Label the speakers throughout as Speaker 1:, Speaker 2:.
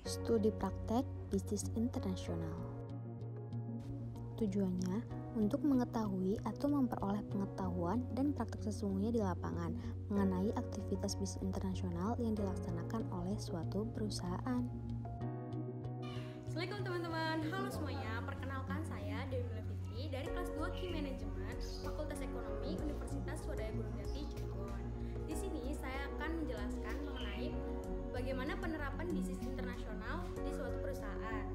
Speaker 1: Studi praktek bisnis internasional. Tujuannya untuk mengetahui atau memperoleh pengetahuan dan praktek sesungguhnya di lapangan mengenai aktivitas bisnis internasional yang dilaksanakan oleh suatu perusahaan.
Speaker 2: Assalamualaikum teman-teman, halo semuanya. Perkenalkan saya Dewi Mila Fitri dari kelas 2 Key Management Fakultas Ekonomi Universitas Swadaya Gunung Jati, Cirebon. Di sini saya akan menjelaskan mengenai bagaimana penerapan bisnis internasional di suatu perusahaan.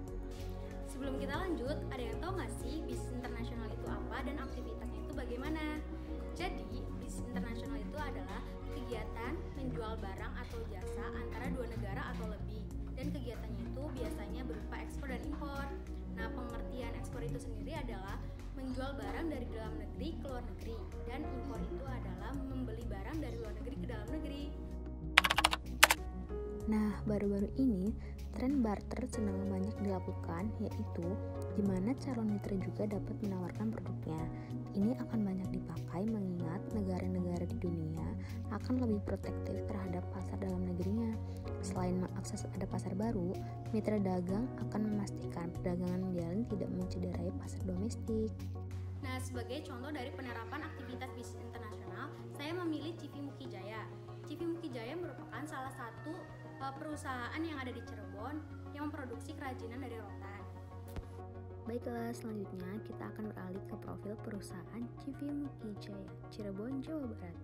Speaker 2: Sebelum kita lanjut, ada yang tahu nggak sih bisnis internasional itu apa dan aktivitasnya itu bagaimana? Jadi, bisnis internasional itu adalah kegiatan menjual barang atau jasa antara dua negara atau lebih. Dan kegiatannya itu biasanya berupa ekspor dan impor. Nah, pengertian ekspor itu sendiri adalah menjual barang dari dalam negeri ke luar negeri, dan impor itu adalah membeli barang dari luar negeri ke dalam negeri.
Speaker 1: Nah, baru-baru ini tren barter sedang banyak dilakukan, yaitu di mana calon mitra juga dapat menawarkan produknya. Ini akan banyak dipakai mengingat negara-negara di dunia akan lebih protektif terhadap pasar dalam negerinya. Selain mengakses ada pasar baru, mitra dagang akan memastikan perdagangan menjalin tidak mencederai pasar domestik.
Speaker 2: Nah, sebagai contoh dari penerapan aktivitas bisnis internasional, saya memilih CV Muki Jaya. CV Muki Jaya merupakan salah satu perusahaan yang ada di Cirebon yang memproduksi kerajinan dari rotan.
Speaker 1: Baiklah, selanjutnya kita akan beralih ke profil perusahaan CV Muki Jaya, Cirebon, Jawa Barat.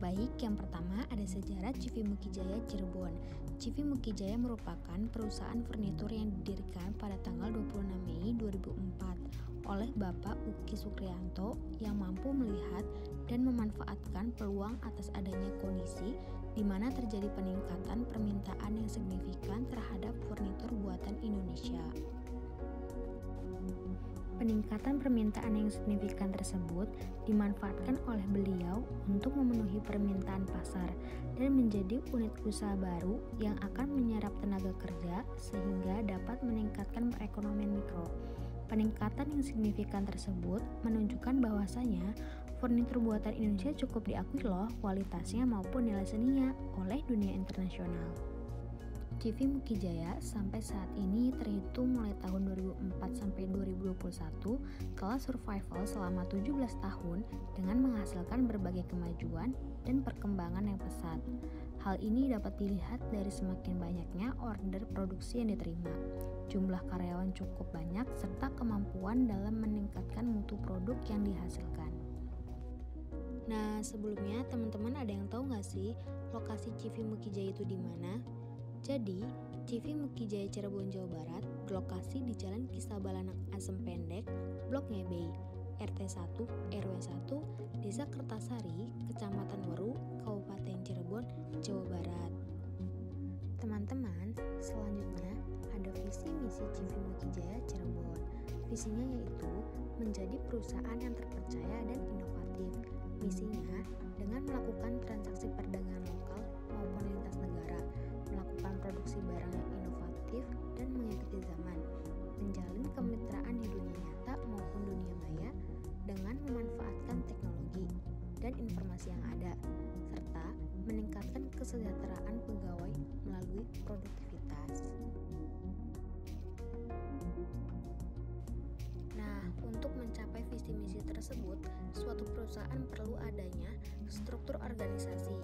Speaker 1: Baik, yang pertama ada sejarah CV Muki Jaya Cirebon. CV Muki Jaya merupakan perusahaan furnitur yang didirikan pada tanggal 26 Mei 2004 oleh Bapak Uki Sukriyanto yang mampu melihat dan memanfaatkan peluang atas adanya kondisi di mana terjadi peningkatan permintaan yang signifikan terhadap furnitur buatan Indonesia. Peningkatan permintaan yang signifikan tersebut dimanfaatkan oleh beliau untuk memenuhi permintaan pasar dan menjadi unit usaha baru yang akan menyerap tenaga kerja sehingga dapat meningkatkan perekonomian mikro. Peningkatan yang signifikan tersebut menunjukkan bahwasanya furnitur buatan Indonesia cukup diakui loh kualitasnya maupun nilai seninya oleh dunia internasional. CV Muki Jaya sampai saat ini terhitung mulai tahun 2004 sampai 2021 telah survival selama 17 tahun dengan menghasilkan berbagai kemajuan dan perkembangan yang pesat. Hal ini dapat dilihat dari semakin banyaknya order produksi yang diterima, jumlah karyawan cukup banyak, serta kemampuan dalam meningkatkan mutu produk yang dihasilkan. Nah, sebelumnya teman-teman ada yang tahu nggak sih lokasi CV Muki Jaya itu di mana? Jadi, CV Muki Jaya Cirebon, Jawa Barat berlokasi di Jalan Kisabalanang Asem Pendek, Blok Ngebei, RT 1, RW 1, Desa Kertasari, Kecamatan Weru, Kabupaten Cirebon, Jawa Barat. Teman-teman, selanjutnya ada visi misi CV Muki Jaya Cirebon. Visinya yaitu menjadi perusahaan yang terpercaya dan inovatif. Misinya dengan melakukan transaksi perdagangan lokal maupun lintas negara, melakukan produksi barang yang inovatif dan mengikuti zaman, menjalin kemitraan di dunia nyata maupun dunia maya dengan memanfaatkan teknologi dan informasi yang ada, serta meningkatkan kesejahteraan pegawai melalui produktivitas. Nah, untuk mencapai visi misi tersebut, suatu perusahaan perlu adanya struktur organisasi.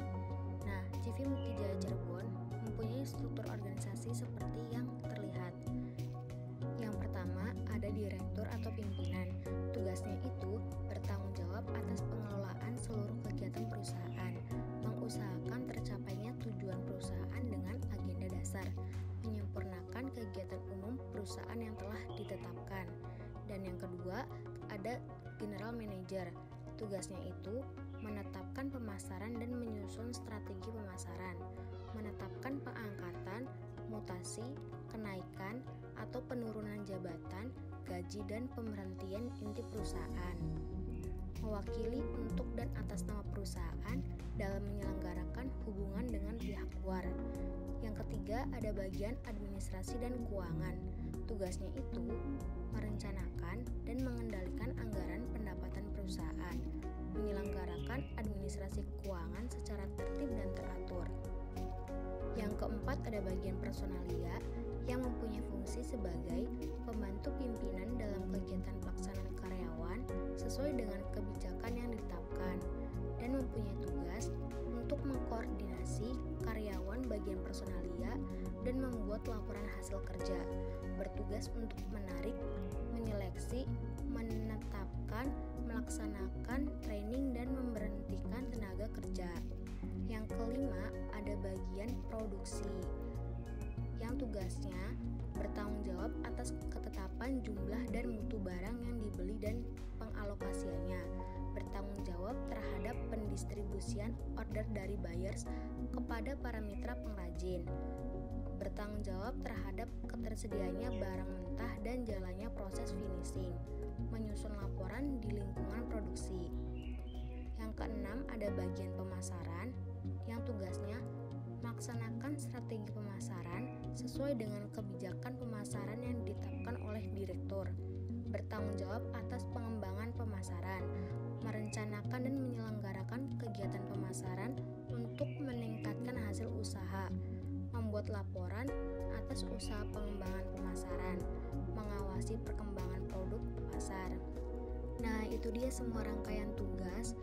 Speaker 1: Nah, CV Muki Jaya Cirebon mempunyai struktur organisasi seperti yang terlihat. Yang pertama, ada direktur atau pimpinan. Tugasnya itu bertanggung jawab atas pengelolaan seluruh kegiatan perusahaan, mengusahakan tercapainya tujuan perusahaan dengan agenda dasar, menyempurnakan kegiatan umum perusahaan yang telah ditetapkan. Dan yang kedua, ada general manager. Tugasnya itu menetapkan pemasaran dan menyusun strategi pemasaran, menetapkan pengangkatan, mutasi, kenaikan, atau penurunan jabatan, gaji, dan pemberhentian inti perusahaan. Mewakili untuk dan atas nama perusahaan dalam menyelenggarakan hubungan dengan pihak luar. Yang ketiga, ada bagian administrasi dan keuangan. Tugasnya itu merencanakan dan mengendalikan anggaran pendapatan perusahaan, menyelenggarakan administrasi administrasi keuangan secara tertib dan teratur. Yang keempat ada bagian personalia yang mempunyai fungsi sebagai pembantu pimpinan dalam kegiatan pelaksanaan karyawan sesuai dengan kebijakan yang ditetapkan dan mempunyai tugas untuk mengkoordinasi karyawan bagian personalia dan membuat laporan hasil kerja, bertugas untuk menarik, menyeleksi, menetapkan, melaksanakan training dan memberhentikan tenaga kerja. Yang kelima, ada bagian produksi yang tugasnya bertanggung jawab atas ketetapan jumlah dan mutu barang yang dibeli dan pengalokasiannya, bertanggung jawab terhadap pendistribusian order dari buyers kepada para mitra pengrajin, bertanggung jawab terhadap ketersediaannya barang mentah dan jalannya proses finishing, menyusun laporan di lingkungan produksi. Yang keenam, ada bagian pemasaran yang tugasnya melaksanakan strategi pemasaran sesuai dengan kebijakan pemasaran yang ditetapkan oleh direktur, bertanggung jawab atas pengembangan pemasaran, merencanakan dan menyelenggarakan kegiatan pemasaran untuk meningkatkan hasil usaha, membuat laporan atas usaha pengembangan pemasaran, mengawasi perkembangan produk pasar. Nah, itu dia semua rangkaian tugas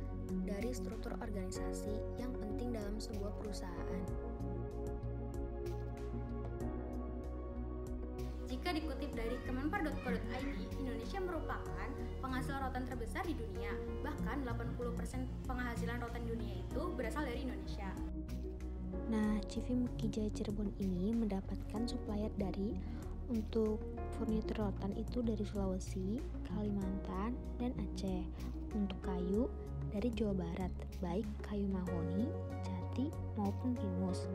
Speaker 1: dari struktur organisasi yang penting dalam sebuah perusahaan.
Speaker 2: Jika dikutip dari kemenpar.co.id, Indonesia merupakan penghasil rotan terbesar di dunia. Bahkan 80% penghasilan rotan dunia itu berasal dari Indonesia.
Speaker 1: Nah, CV Mukijaya Cirebon ini mendapatkan supplier untuk furnitur rotan itu dari Sulawesi, Kalimantan, dan Aceh. Untuk kayu dari Jawa Barat, baik kayu mahoni, jati, maupun pinus.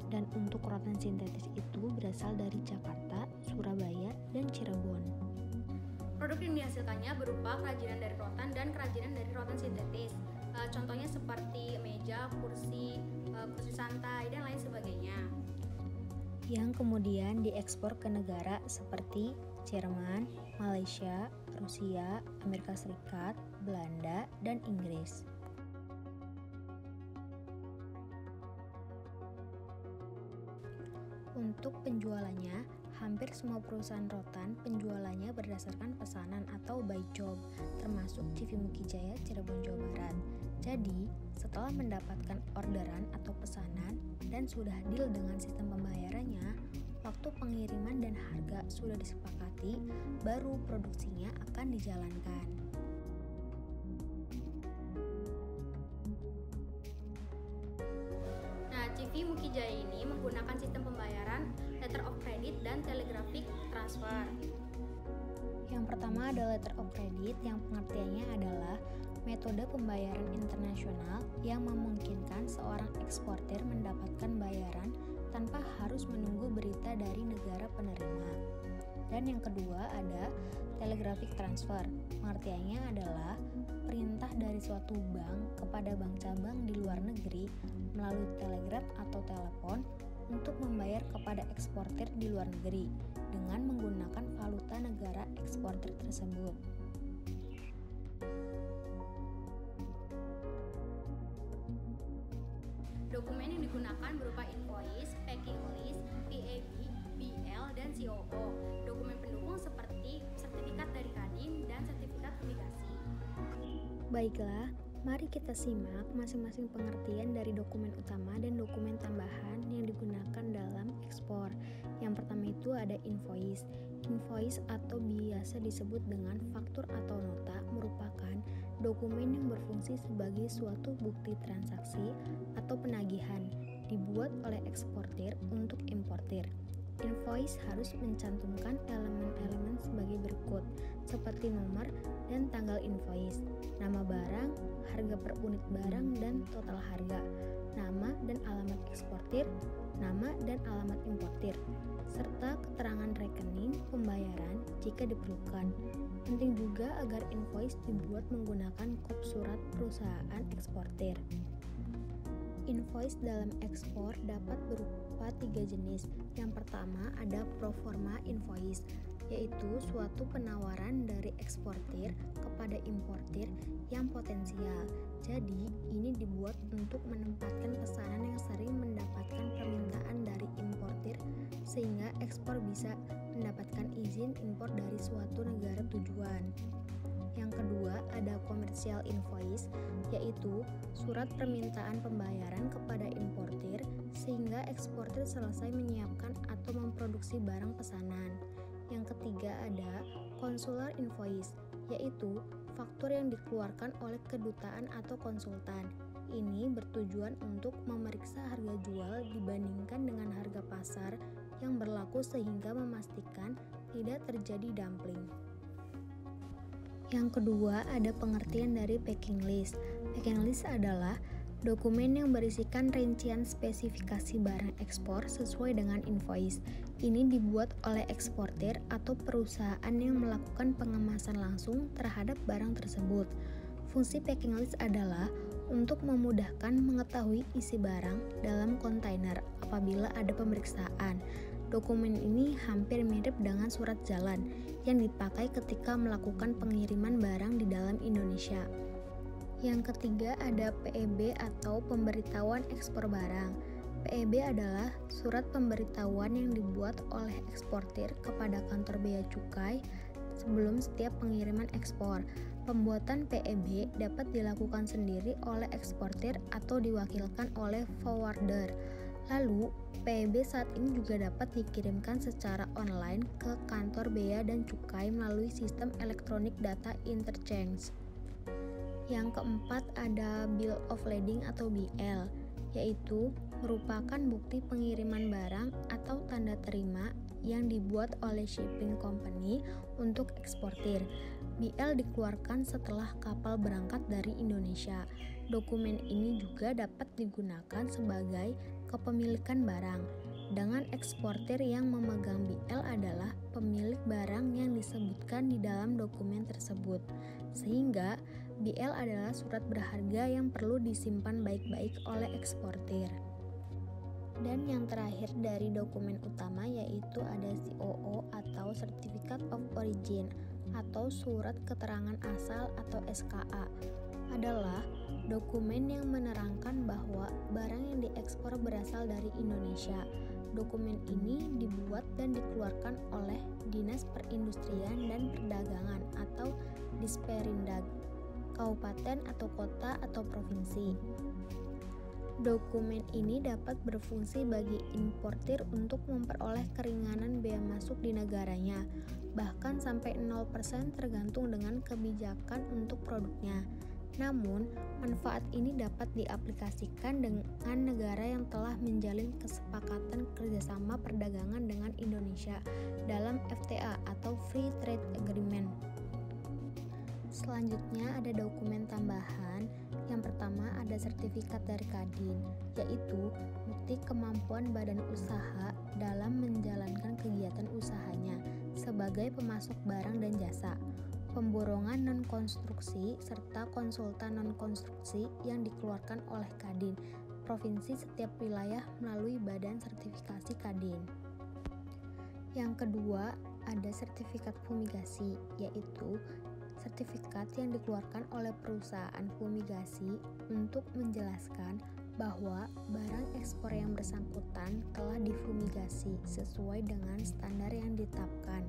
Speaker 1: Dan untuk rotan sintetis itu berasal dari Jakarta, Surabaya, dan Cirebon.
Speaker 2: Produk yang dihasilkannya berupa kerajinan dari rotan dan kerajinan dari rotan sintetis. Contohnya seperti meja, kursi santai, dan lain sebagainya.
Speaker 1: Yang kemudian diekspor ke negara seperti Jerman, Malaysia, Rusia, Amerika Serikat, Belanda, dan Inggris. Untuk penjualannya, hampir semua perusahaan rotan penjualannya berdasarkan pesanan atau by job, termasuk CV Mukijaya Cirebon, Jawa Barat. Jadi, setelah mendapatkan orderan atau pesanan dan sudah deal dengan sistem pembayarannya, waktu pengiriman dan harga sudah disepakati, baru produksinya akan dijalankan.
Speaker 2: CV Mukijaya ini menggunakan sistem pembayaran letter of credit dan telegraphic transfer.
Speaker 1: Yang pertama ada letter of credit yang pengertiannya adalah metode pembayaran internasional yang memungkinkan seorang eksportir mendapatkan bayaran tanpa harus menunggu berita dari negara penerima. Dan yang kedua ada telegraphic transfer. Pengertiannya adalah perintah dari suatu bank kepada bank cabang di luar negeri melalui telegram atau telepon untuk membayar kepada eksportir di luar negeri dengan menggunakan valuta negara eksportir tersebut.
Speaker 2: Dokumen yang digunakan berupa invoice, packing list, PAB, BL, dan COO. Dokumen pendukung seperti sertifikat dari Kadin dan sertifikat obligasi.
Speaker 1: Baiklah, mari kita simak masing-masing pengertian dari dokumen utama dan dokumen tambahan yang digunakan dalam ekspor. Yang pertama itu ada invoice. Invoice atau biasa disebut dengan faktur atau nota merupakan dokumen yang berfungsi sebagai suatu bukti transaksi atau penagihan dibuat oleh eksportir untuk importir. Invoice harus mencantumkan elemen-elemen sebagai berikut, seperti nomor dan tanggal invoice, nama barang, harga per unit barang dan total harga, nama dan alamat eksportir, nama dan alamat importir, serta keterangan rekening pembayaran jika diperlukan. Penting juga agar invoice dibuat menggunakan kop surat perusahaan eksportir. Invoice dalam ekspor dapat berupa 3 jenis. Yang pertama ada pro forma invoice, yaitu suatu penawaran dari eksportir kepada importir yang potensial. Jadi, ini dibuat dibuat untuk menempatkan pesanan yang sering mendapatkan permintaan dari importir sehingga ekspor bisa mendapatkan izin impor dari suatu negara tujuan. Yang kedua, ada commercial invoice, yaitu surat permintaan pembayaran kepada importir sehingga eksportir selesai menyiapkan atau memproduksi barang pesanan. Yang ketiga ada consular invoice, yaitu faktur yang dikeluarkan oleh kedutaan atau konsultan. Ini bertujuan untuk memeriksa harga jual dibandingkan dengan harga pasar yang berlaku sehingga memastikan tidak terjadi dumping. Yang kedua ada pengertian dari packing list. Packing list adalah dokumen yang berisikan rincian spesifikasi barang ekspor sesuai dengan invoice. Ini dibuat oleh eksportir atau perusahaan yang melakukan pengemasan langsung terhadap barang tersebut. Fungsi packing list adalah untuk memudahkan mengetahui isi barang dalam kontainer apabila ada pemeriksaan. Dokumen ini hampir mirip dengan surat jalan yang dipakai ketika melakukan pengiriman barang di dalam Indonesia. Yang ketiga ada PEB atau pemberitahuan ekspor barang. PEB adalah surat pemberitahuan yang dibuat oleh eksportir kepada kantor bea cukai sebelum setiap pengiriman ekspor. Pembuatan PEB dapat dilakukan sendiri oleh eksportir atau diwakilkan oleh forwarder. Lalu, PEB saat ini juga dapat dikirimkan secara online ke kantor bea dan cukai melalui sistem elektronik data interchange. Yang keempat ada Bill of Lading atau BL, yaitu merupakan bukti pengiriman barang atau tanda terima yang dibuat oleh shipping company untuk eksportir. BL dikeluarkan setelah kapal berangkat dari Indonesia. Dokumen ini juga dapat digunakan sebagai kepemilikan barang. Dengan eksportir yang memegang BL adalah pemilik barang yang disebutkan di dalam dokumen tersebut. Sehingga BL adalah surat berharga yang perlu disimpan baik-baik oleh eksportir. Dan yang terakhir dari dokumen utama yaitu ada COO atau Certificate of Origin atau surat keterangan asal atau SKA. Adalah dokumen yang menerangkan bahwa barang yang diekspor berasal dari Indonesia. Dokumen ini dibuat dan dikeluarkan oleh Dinas Perindustrian dan Perdagangan atau Disperindag, kabupaten atau kota atau provinsi. Dokumen ini dapat berfungsi bagi importir untuk memperoleh keringanan bea masuk di negaranya, bahkan sampai 0% tergantung dengan kebijakan untuk produknya. Namun, manfaat ini dapat diaplikasikan dengan negara yang telah menjalin kesepakatan kerjasama perdagangan dengan Indonesia dalam FTA atau Free Trade Agreement. Selanjutnya ada dokumen tambahan. Yang pertama ada sertifikat dari Kadin, yaitu bukti kemampuan badan usaha dalam menjalankan kegiatan usahanya sebagai pemasok barang dan jasa, pemborongan non-konstruksi, serta konsultan non-konstruksi yang dikeluarkan oleh Kadin, provinsi setiap wilayah melalui badan sertifikasi Kadin. Yang kedua ada sertifikat fumigasi, yaitu sertifikat yang dikeluarkan oleh perusahaan fumigasi untuk menjelaskan bahwa barang ekspor yang bersangkutan telah difumigasi sesuai dengan standar yang ditetapkan.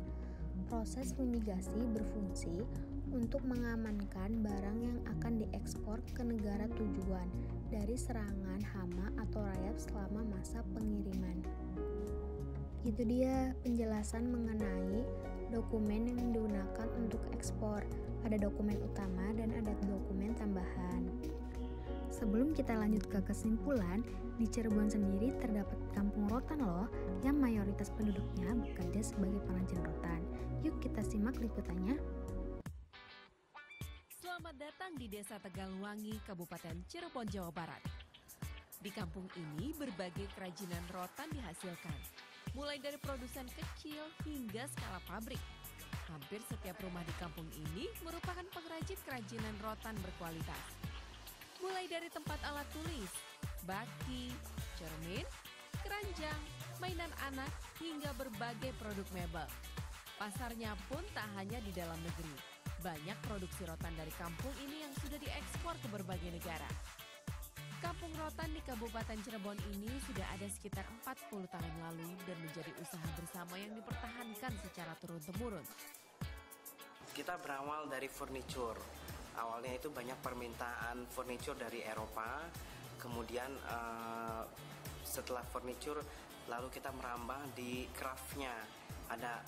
Speaker 1: Proses fumigasi berfungsi untuk mengamankan barang yang akan diekspor ke negara tujuan dari serangan hama atau rayap selama masa pengiriman. Itu dia penjelasan mengenai dokumen yang digunakan untuk ekspor. Ada dokumen utama dan ada dokumen tambahan. Sebelum kita lanjut ke kesimpulan, di Cirebon sendiri terdapat kampung rotan loh, yang mayoritas penduduknya bekerja sebagai pengrajin rotan. Yuk kita simak liputannya.
Speaker 3: Selamat datang di Desa Tegalwangi, Kabupaten Cirebon, Jawa Barat. Di kampung ini berbagai kerajinan rotan dihasilkan, mulai dari produsen kecil hingga skala pabrik. Hampir setiap rumah di kampung ini merupakan pengrajin kerajinan rotan berkualitas. Mulai dari tempat alat tulis, baki, cermin, keranjang, mainan anak, hingga berbagai produk mebel. Pasarnya pun tak hanya di dalam negeri. Banyak produksi rotan dari kampung ini yang sudah diekspor ke berbagai negara. Kampung Rotan di Kabupaten Cirebon ini sudah ada sekitar 40 tahun lalu dan menjadi usaha bersama yang dipertahankan secara turun-temurun.
Speaker 4: Kita berawal dari furniture. Awalnya itu banyak permintaan furniture dari Eropa. Kemudian setelah furniture, lalu kita merambah di craftnya. Ada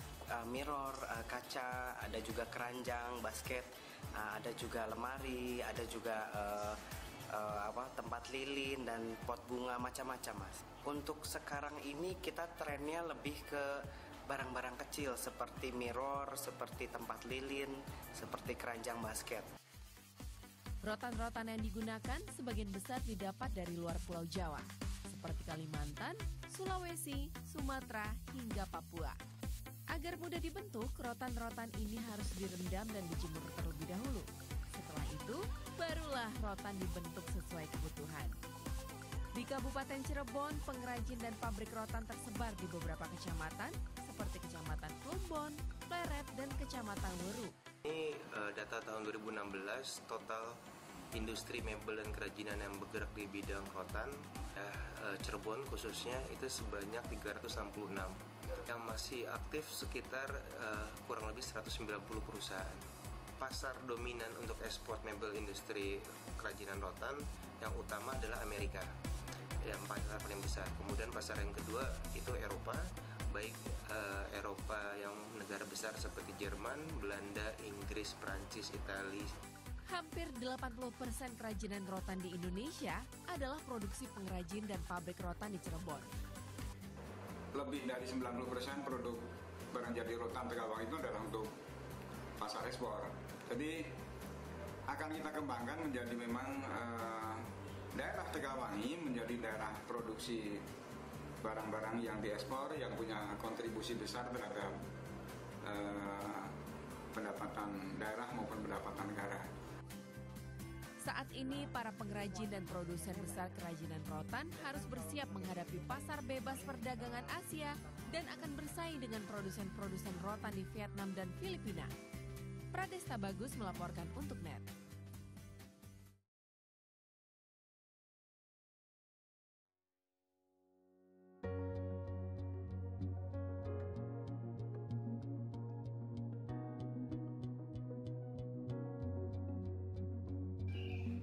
Speaker 4: mirror, kaca, ada juga keranjang, basket, ada juga lemari, ada juga tempat lilin dan pot bunga macam-macam, Mas. Untuk sekarang ini kita trennya lebih ke barang-barang kecil seperti mirror, seperti tempat lilin, seperti keranjang basket.
Speaker 3: Rotan-rotan yang digunakan sebagian besar didapat dari luar Pulau Jawa, seperti Kalimantan, Sulawesi, Sumatera, hingga Papua. Agar mudah dibentuk, rotan-rotan ini harus direndam dan dijemur terlebih dahulu. Setelah itu, barulah rotan dibentuk sesuai kebutuhan. Di Kabupaten Cirebon, pengrajin dan pabrik rotan tersebar di beberapa kecamatan, seperti Kecamatan Plumbon, Pleret, dan Kecamatan Weru.
Speaker 5: Ini data tahun 2016, total industri mebel dan kerajinan yang bergerak di bidang rotan, Cirebon khususnya, itu sebanyak 366. Yang masih aktif sekitar kurang lebih 190 perusahaan. Pasar dominan untuk ekspor mebel industri kerajinan rotan yang utama adalah Amerika, yang pasar paling besar. Kemudian pasar yang kedua itu Eropa, baik Eropa yang negara besar seperti Jerman, Belanda, Inggris, Prancis, Italia.
Speaker 3: Hampir 80% kerajinan rotan di Indonesia adalah produksi pengrajin dan pabrik rotan di Cirebon.
Speaker 6: Lebih dari 90% produk barang jadi rotan Tegalwangi itu adalah untuk pasar ekspor. Jadi akan kita kembangkan menjadi memang daerah Tegalwangi menjadi daerah produksi barang-barang yang diekspor yang punya kontribusi besar terhadap pendapatan daerah maupun pendapatan negara.
Speaker 3: Saat ini para pengrajin dan produsen besar kerajinan rotan harus bersiap menghadapi pasar bebas perdagangan Asia dan akan bersaing dengan produsen-produsen rotan di Vietnam dan Filipina. Pradesta Bagus melaporkan untuk NET.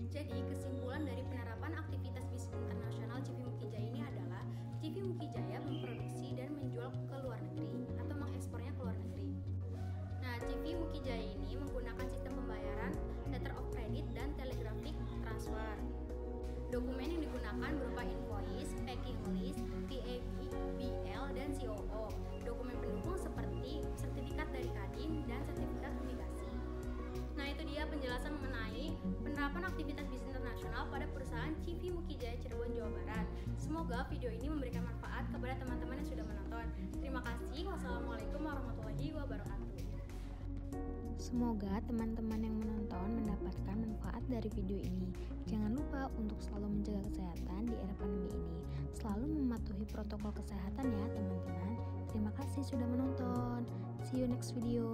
Speaker 2: Jadi kesimpulan dari penerapan aktivitas bisnis internasional CV Mukijaya ini adalah CV Mukijaya memproduksi dan menjual ke luar negeri atau mengekspornya ke luar negeri. Nah, CV Mukijaya ini menggunakan sistem pembayaran, letter of credit, dan telegraphic transfer. Dokumen yang digunakan berupa invoice, packing list, TAB, BL, dan COO. Dokumen pendukung seperti sertifikat dari Kadin dan sertifikat obligasi. Nah, itu dia penjelasan mengenai penerapan aktivitas bisnis internasional pada perusahaan CV Mukijaya Cirebon, Jawa Barat. Semoga video ini memberikan manfaat kepada teman-teman yang sudah menonton. Terima kasih. Wassalamualaikum warahmatullahi wabarakatuh.
Speaker 1: Semoga teman-teman yang menonton mendapatkan manfaat dari video ini. Jangan lupa untuk selalu menjaga kesehatan di era pandemi ini. Selalu mematuhi protokol kesehatan ya teman-teman. Terima kasih sudah menonton. See you next video.